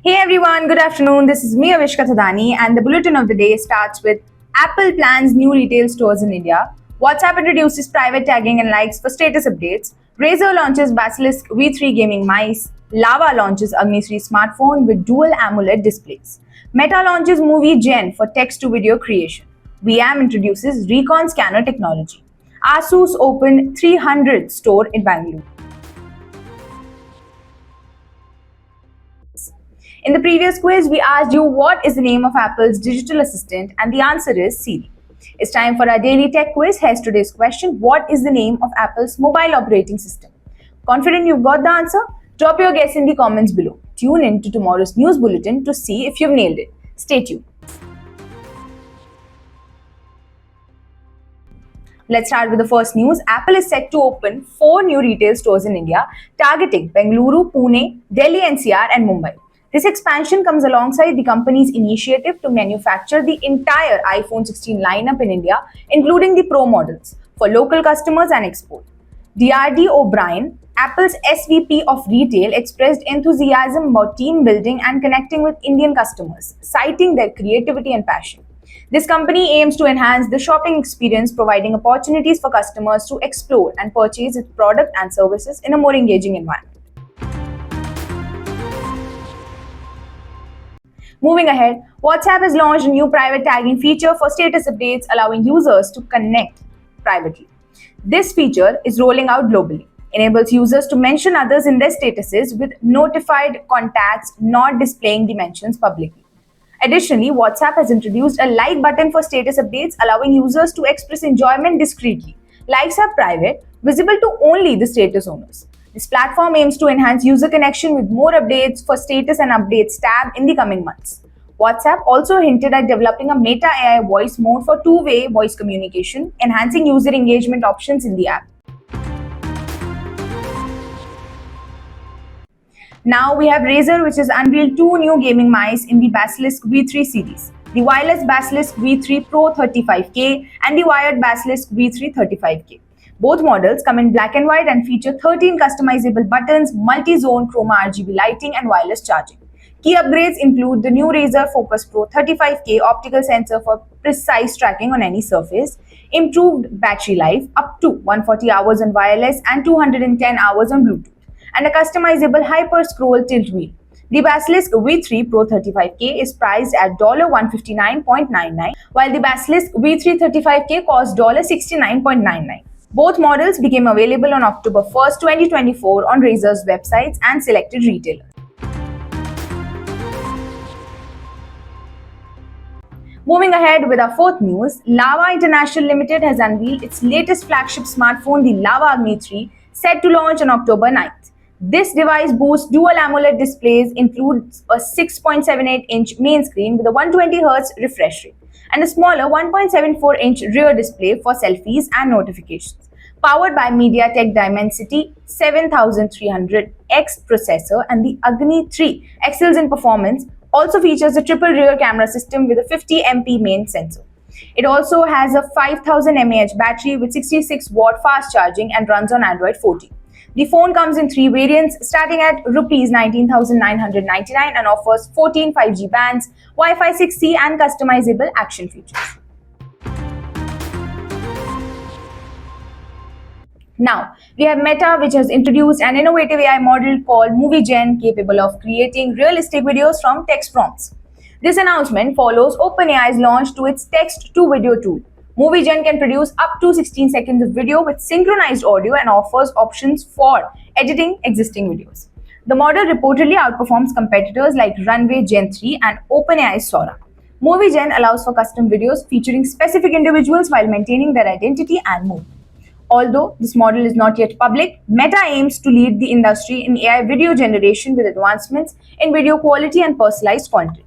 Hey everyone, good afternoon. This is me, Avishka Thadani, and the bulletin of the day starts with Apple plans new retail stores in India. WhatsApp introduces private tagging and likes for status updates. Razer launches Basilisk V3 gaming mice. Lava launches Agni 3 smartphone with dual AMOLED displays. Meta launches Movie Gen for text to video creation. VM introduces Recon scanner technology. Asus opened 300th store in Bangalore. In the previous quiz, we asked you what is the name of Apple's digital assistant, and the answer is Siri. It's time for our daily tech quiz. Here's today's question. What is the name of Apple's mobile operating system? Confident you've got the answer? Drop your guess in the comments below. Tune in to tomorrow's news bulletin to see if you've nailed it. Stay tuned. Let's start with the first news. Apple is set to open 4 new retail stores in India, targeting Bengaluru, Pune, Delhi NCR, and Mumbai. This expansion comes alongside the company's initiative to manufacture the entire iPhone 16 lineup in India, including the Pro models, for local customers and export. DRD O'Brien, Apple's SVP of Retail, expressed enthusiasm about team building and connecting with Indian customers, citing their creativity and passion. This company aims to enhance the shopping experience, providing opportunities for customers to explore and purchase its product and services in a more engaging environment. Moving ahead, WhatsApp has launched a new private tagging feature for status updates, allowing users to connect privately. This feature is rolling out globally. Enables users to mention others in their statuses with notified contacts not displaying the mentions publicly. Additionally, WhatsApp has introduced a like button for status updates, allowing users to express enjoyment discreetly. Likes are private, visible to only the status owners. This platform aims to enhance user connection with more updates for status and updates tab in the coming months. WhatsApp also hinted at developing a Meta AI voice mode for two-way voice communication, enhancing user engagement options in the app. Now we have Razer, which has unveiled 2 new gaming mice in the Basilisk V3 series. The wireless Basilisk V3 Pro 35K and the wired Basilisk V3 35K. Both models come in black and white and feature 13 customizable buttons, multi-zone chroma RGB lighting, and wireless charging. Key upgrades include the new Razer Focus Pro 35K optical sensor for precise tracking on any surface, improved battery life up to 140 hours on wireless and 210 hours on Bluetooth, and a customizable hyper-scroll tilt wheel. The Basilisk V3 Pro 35K is priced at $159.99, while the Basilisk V3 35K costs $69.99. Both models became available on October 1st, 2024 on Razer's websites and selected retailers. Moving ahead with our fourth news, Lava International Limited has unveiled its latest flagship smartphone, the Lava Agni 3, set to launch on October 9th. This device boasts dual AMOLED displays, includes a 6.78-inch main screen with a 120Hz refresh rate, and a smaller 1.74-inch rear display for selfies and notifications. Powered by MediaTek Dimensity 7300X processor, and the Agni 3 excels in performance, also features a triple rear camera system with a 50MP main sensor. It also has a 5000 mAh battery with 66-watt fast charging and runs on Android 14. The phone comes in 3 variants starting at Rs 19,999 and offers 14 5G bands, Wi-Fi 6E, and customizable action features. Now, we have Meta, which has introduced an innovative AI model called Movie Gen, capable of creating realistic videos from text prompts. This announcement follows OpenAI's launch to its text-to-video tool. Movie Gen can produce up to 16 seconds of video with synchronized audio and offers options for editing existing videos. The model reportedly outperforms competitors like Runway Gen 3 and OpenAI's Sora. Movie Gen allows for custom videos featuring specific individuals while maintaining their identity and mood. Although this model is not yet public, Meta aims to lead the industry in AI video generation with advancements in video quality and personalized content.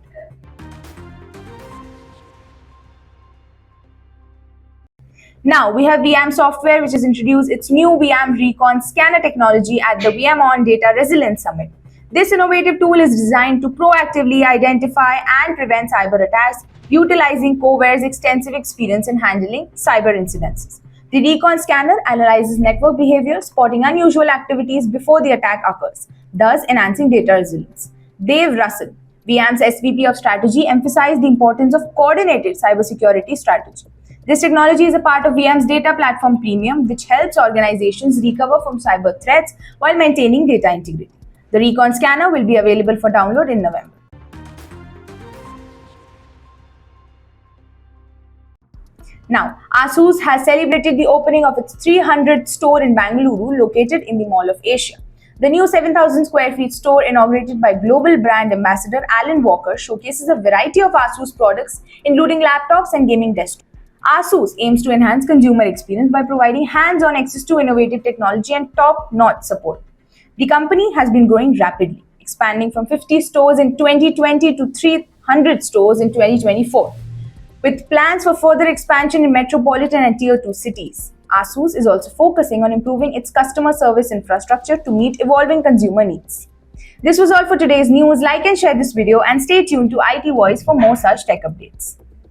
Now we have VM Software, which has introduced its new VM Recon scanner technology at the VMware Data Resilience Summit. This innovative tool is designed to proactively identify and prevent cyber attacks, utilizing Coware's extensive experience in handling cyber incidents. The Recon scanner analyzes network behavior, spotting unusual activities before the attack occurs, thus enhancing data resilience. Dave Russell, VM's SVP of Strategy, emphasized the importance of coordinated cybersecurity strategy. This technology is a part of VM's data platform Premium, which helps organizations recover from cyber threats while maintaining data integrity. The Recon Scanner will be available for download in November. Now, ASUS has celebrated the opening of its 300th store in Bangalore, located in the Mall of Asia. The new 7,000 square feet store, inaugurated by global brand ambassador Alan Walker, showcases a variety of ASUS products, including laptops and gaming desktops. ASUS aims to enhance consumer experience by providing hands-on access to innovative technology and top-notch support. The company has been growing rapidly, expanding from 50 stores in 2020 to 300 stores in 2024. With plans for further expansion in metropolitan and Tier 2 cities, ASUS is also focusing on improving its customer service infrastructure to meet evolving consumer needs. This was all for today's news. Like and share this video and stay tuned to IT Voice for more such tech updates.